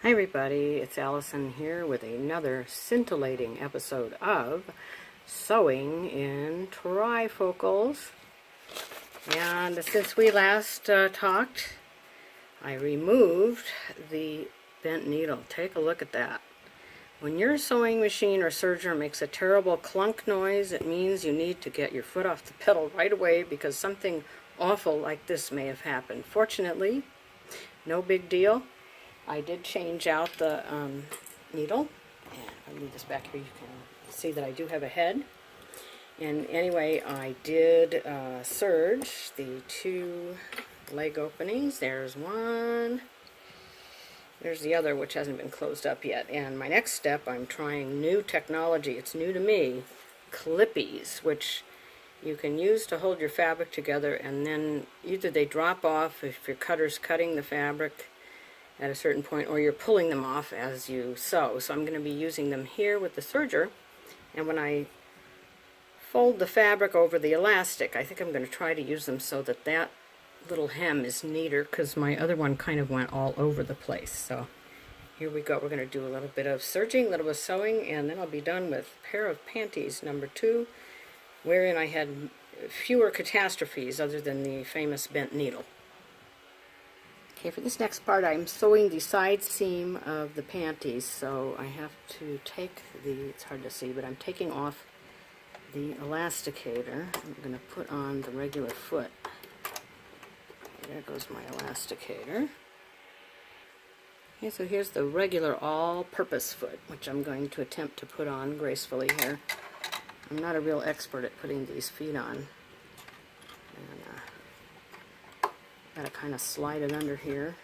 Hi everybody, it's Allison here with another scintillating episode of Sewing in Trifocals. And since we last talked, I removed the bent needle. Take a look at that. When your sewing machine or serger makes a terrible clunk noise, it means you need to get your foot off the pedal right away because something awful like this may have happened. Fortunately, no big deal. I did change out the needle, and if I move this back here you can see that I do have a head. And anyway, I did serge the two leg openings. There's one, there's the other, which hasn't been closed up yet. And my next step, I'm trying new technology. It's new to me, clippies, which you can use to hold your fabric together, and then either they drop off if your cutter's cutting the fabric at a certain point, or you're pulling them off as you sew. So I'm going to be using them here with the serger, and when I fold the fabric over the elastic, I think I'm going to try to use them so that that little hem is neater, because my other one kind of went all over the place. So here we go. We're going to do a little bit of serging, a little bit of sewing, and then I'll be done with pair of panties number 2, wherein I had fewer catastrophes other than the famous bent needle. Okay, for this next part I'm sewing the side seam of the panties, so I have to take it's hard to see, but I'm taking off the elasticator. I'm going to put on the regular foot. There goes my elasticator. Okay, so here's the regular all-purpose foot, which I'm going to attempt to put on gracefully here. I'm not a real expert at putting these feet on. And, gotta kind of slide it under here,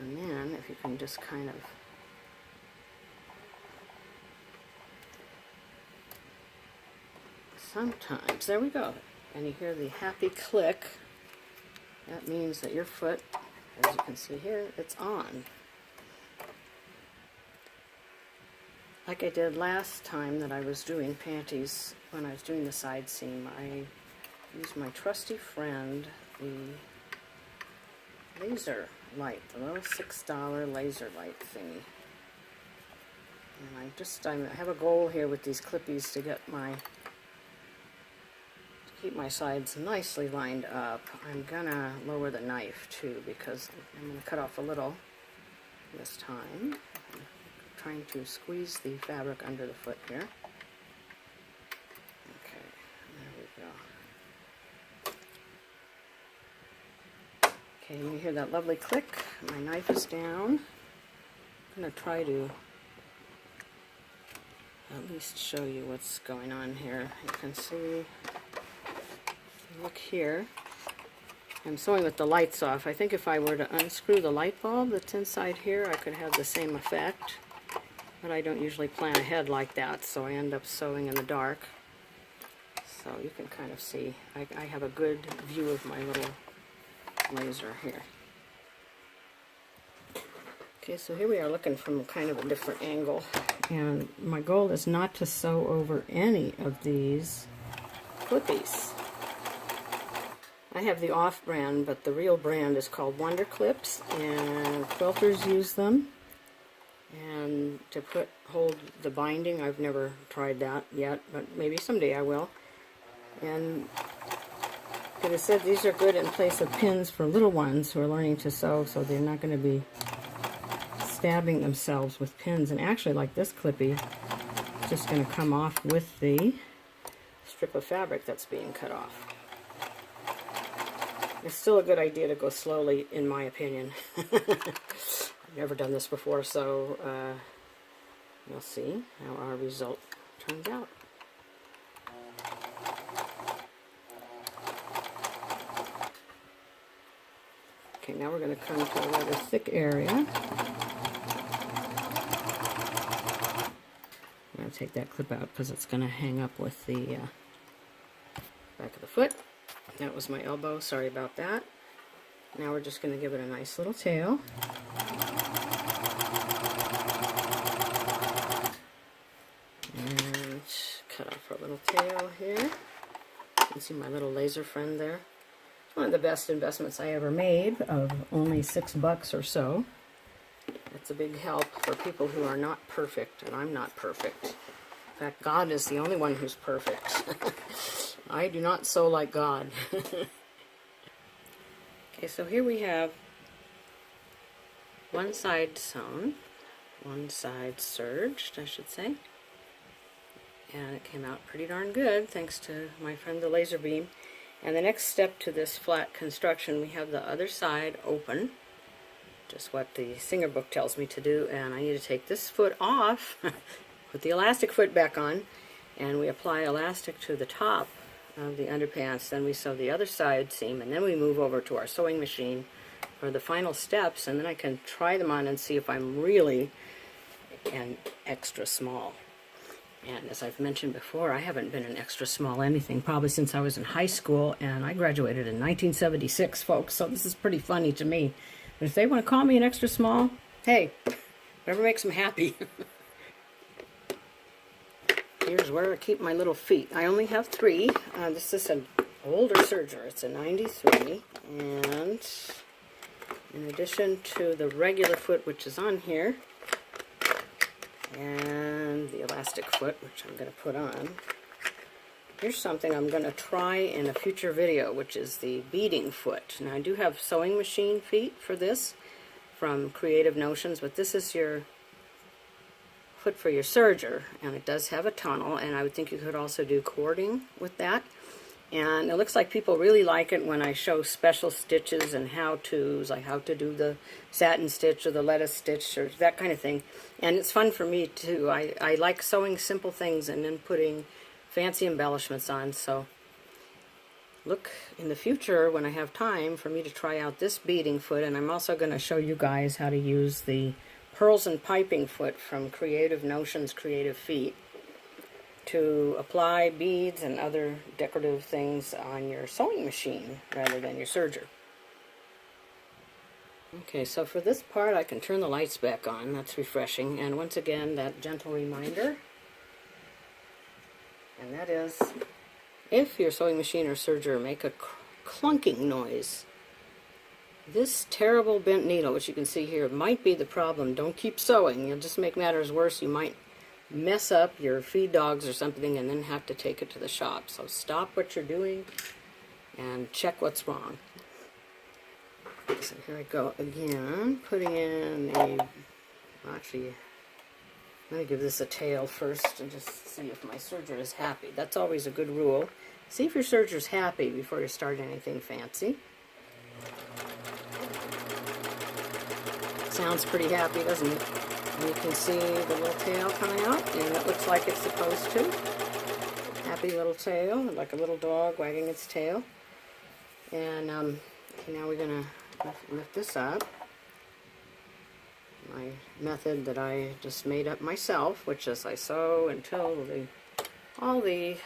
and then if you can just kind of sometimes, there we go, and you hear the happy click. That means that your foot, as you can see here, it's on. Like I did last time that I was doing panties, when I was doing the side seam, I used my trusty friend, the laser light, the little $6 laser light thingy. And I have a goal here with these clippies to keep my sides nicely lined up. I'm gonna lower the knife too, because I'm gonna cut off a little this time. I'm trying to squeeze the fabric under the foot here. Okay, there we go. Okay, you hear that lovely click. My knife is down. I'm going to try to at least show you what's going on here. You can see, look here, I'm sewing with the lights off. I think if I were to unscrew the light bulb that's inside here, I could have the same effect. But I don't usually plan ahead like that, so I end up sewing in the dark. So you can kind of see, I have a good view of my little laser here. Okay, so here we are looking from kind of a different angle, and my goal is not to sew over any of these clippies. I have the off-brand, but the real brand is called Wonder Clips, and quilters use them. And to hold the binding, I've never tried that yet, but maybe someday I will. And it said these are good in place of pins for little ones who are learning to sew, so they're not going to be stabbing themselves with pins. And actually, like this clippy, it's just going to come off with the strip of fabric that's being cut off. It's still a good idea to go slowly, in my opinion. I've never done this before, so we'll see how our result turns out. Okay, now we're going to come to a rather thick area. I'm going to take that clip out because it's going to hang up with the back of the foot. That was my elbow, sorry about that. Now we're just going to give it a nice little tail. And cut off our little tail here. You can see my little laser friend there. One of the best investments I ever made, of only $6 or so. That's a big help for people who are not perfect, and I'm not perfect. In fact, God is the only one who's perfect. I do not sew like God. Okay, so here we have one side sewn, one side serged, I should say. And it came out pretty darn good, thanks to my friend the laser beam. And the next step to this flat construction, we have the other side open, just what the Singer book tells me to do. And I need to take this foot off, put the elastic foot back on, and we apply elastic to the top of the underpants. Then we sew the other side seam, and then we move over to our sewing machine for the final steps, and then I can try them on and see if I'm really an extra small. And as I've mentioned before, I haven't been an extra small anything probably since I was in high school, and I graduated in 1976, folks, so this is pretty funny to me. But if they want to call me an extra small, hey, whatever makes them happy. Here's where I keep my little feet. I only have 3. This is an older serger. It's a 93, and in addition to the regular foot, which is on here, and the elastic foot, which I'm going to put on, here's something I'm going to try in a future video, which is the beading foot. Now, I do have sewing machine feet for this from Creative Notions, but this is your foot for your serger, and it does have a tunnel, and I would think you could also do cording with that. And it looks like people really like it when I show special stitches and how-tos, like how to do the satin stitch or the lettuce stitch or that kind of thing. And it's fun for me too. I like sewing simple things and then putting fancy embellishments on. So look in the future when I have time for me to try out this beading foot. And I'm also going to show you guys how to use the pearls and piping foot from Creative Notions Creative Feet to apply beads and other decorative things on your sewing machine rather than your serger. Okay, so for this part I can turn the lights back on. That's refreshing. And once again, that gentle reminder, and that is, if your sewing machine or serger make a clunking noise, this terrible bent needle, which you can see here, might be the problem. Don't keep sewing. You'll just make matters worse. You might mess up your feed dogs or something and then have to take it to the shop. So stop what you're doing and check what's wrong. So here I go again, putting in a, actually, let me give this a tail first and just see if my serger is happy. That's always a good rule. See if your serger's happy before you start anything fancy. Sounds pretty happy, doesn't it? And you can see the little tail coming out, and it looks like it's supposed to. Happy little tail, like a little dog wagging its tail. And now we're going to lift this up. My method that I just made up myself, which is I sew until all the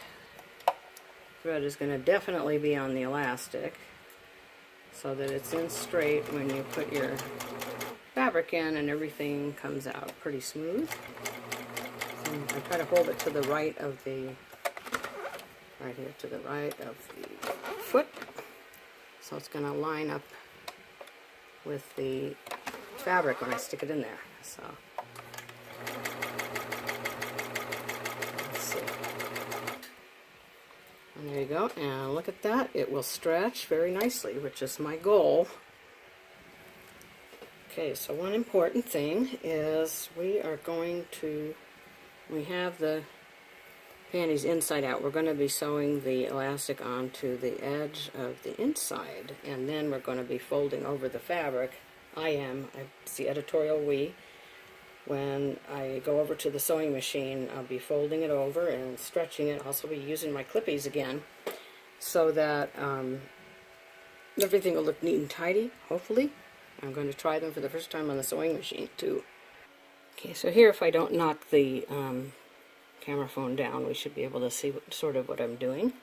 thread is going to definitely be on the elastic, so that it's in straight when you put your fabric in and everything comes out pretty smooth. And I try to hold it to the right of the, right here to the right of the foot, so it's going to line up with the fabric when I stick it in there. So let's see. And there you go, and look at that, it will stretch very nicely, which is my goal. Okay, so one important thing is we have the panties inside out. We're going to be sewing the elastic onto the edge of the inside, and then we're going to be folding over the fabric. It's the editorial we. When I go over to the sewing machine, I'll be folding it over and stretching it. I'll also be using my clippies again, so that everything will look neat and tidy, hopefully. I'm going to try them for the first time on the sewing machine too. Okay, so here, if I don't knock the camera phone down, we should be able to see sort of what I'm doing.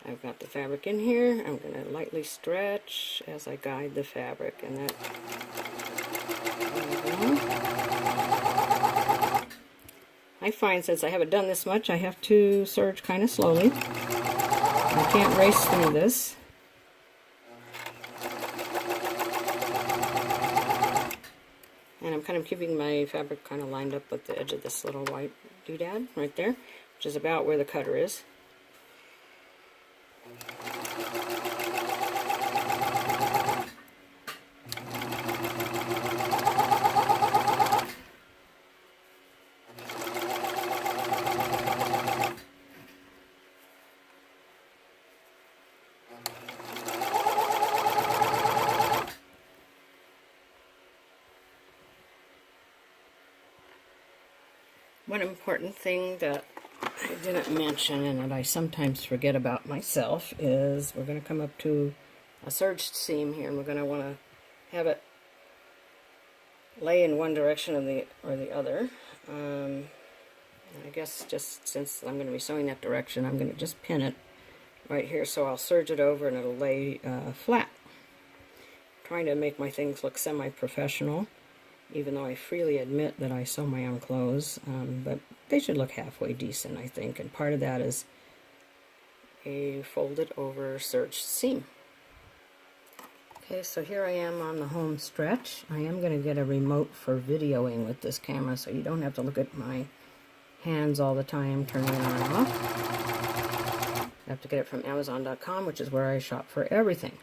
I've got the fabric in here. I'm going to lightly stretch as I guide the fabric, and that. I find since I haven't done this much, I have to serge kind of slowly. I can't race through this. And I'm kind of keeping my fabric kind of lined up with the edge of this little white doodad right there, which is about where the cutter is. One important thing that I didn't mention and that I sometimes forget about myself is we're going to come up to a serged seam here, and we're going to want to have it lay in one direction or the other. I guess just since I'm going to be sewing that direction, I'm going to just pin it right here, so I'll serge it over and it'll lay flat. I'm trying to make my things look semi-professional, even though I freely admit that I sew my own clothes, but they should look halfway decent, I think, and part of that is a folded over serged seam. Okay, so here I am on the home stretch. I am going to get a remote for videoing with this camera, so you don't have to look at my hands all the time turning it on and off. I have to get it from Amazon.com, which is where I shop for everything,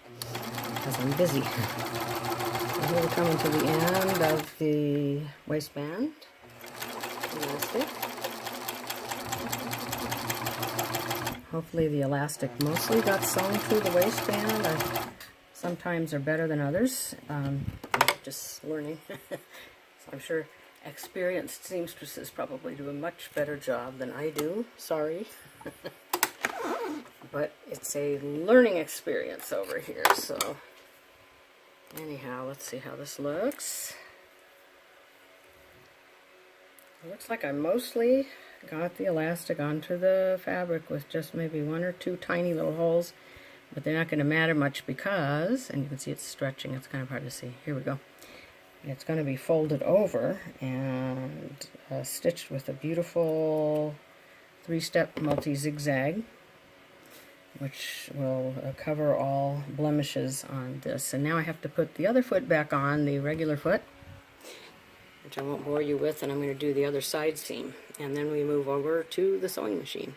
because I'm busy. So here we're coming to the end of the waistband elastic. Hopefully the elastic mostly got sewn through the waistband. Sometimes are better than others. I'm just learning. So I'm sure experienced seamstresses probably do a much better job than I do. Sorry. But it's a learning experience over here. So anyhow, let's see how this looks. It looks like I mostly got the elastic onto the fabric with just maybe one or two tiny little holes. But they're not going to matter much because, and you can see it's stretching, it's kind of hard to see. Here we go. It's going to be folded over and stitched with a beautiful 3-step multi-zigzag, which will cover all blemishes on this. And now I have to put the other foot back on, the regular foot, which I won't bore you with, and I'm going to do the other side seam. And then we move over to the sewing machine.